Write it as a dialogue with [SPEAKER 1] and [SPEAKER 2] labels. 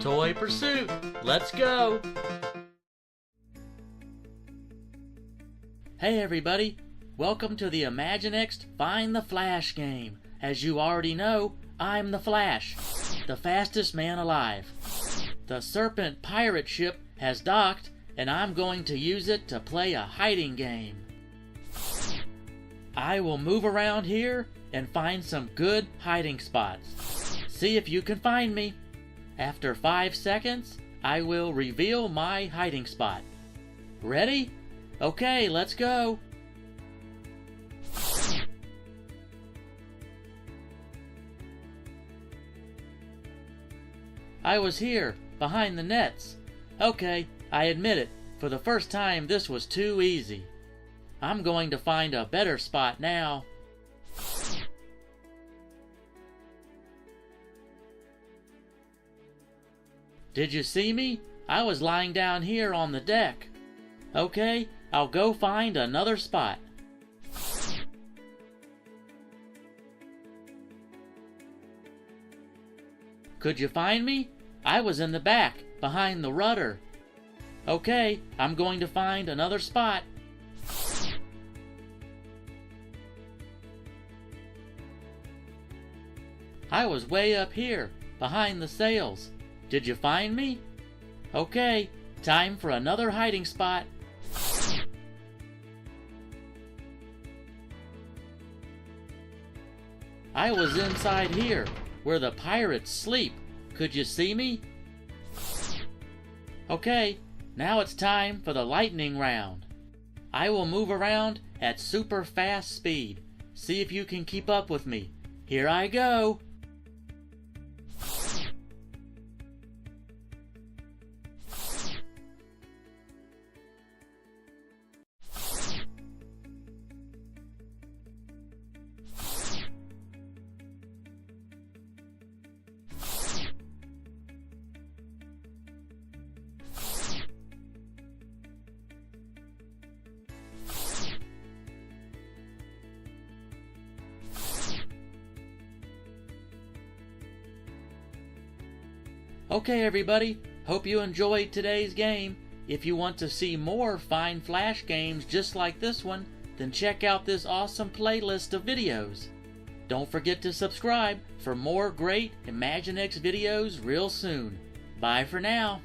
[SPEAKER 1] Toy Pursuit. Let's go! Hey everybody, welcome to the Imaginext Find the Flash game. As you already know, I'm the Flash, the fastest man alive. The Serpent Pirate Ship has docked, and I'm going to use it to play a hiding game. I will move around here and find some good hiding spots. See if you can find me. After 5 seconds, I will reveal my hiding spot. Ready? Okay, let's go. I was here, behind the nets. Okay, I admit it. For the first time, this was too easy. I'm going to find a better spot now. Did you see me? I was lying down here on the deck. Okay, I'll go find another spot. Could you find me? I was in the back, behind the rudder. Okay, I'm going to find another spot. I was way up here, behind the sails. Did you find me? Okay, time for another hiding spot. I was inside here, where the pirates sleep. Could you see me? Okay, now it's time for the lightning round. I will move around at super fast speed. See if you can keep up with me. Here I go. Okay everybody, hope you enjoyed today's game. If you want to see more Find Flash games just like this one, then check out this awesome playlist of videos. Don't forget to subscribe for more great Imaginext videos real soon. Bye for now.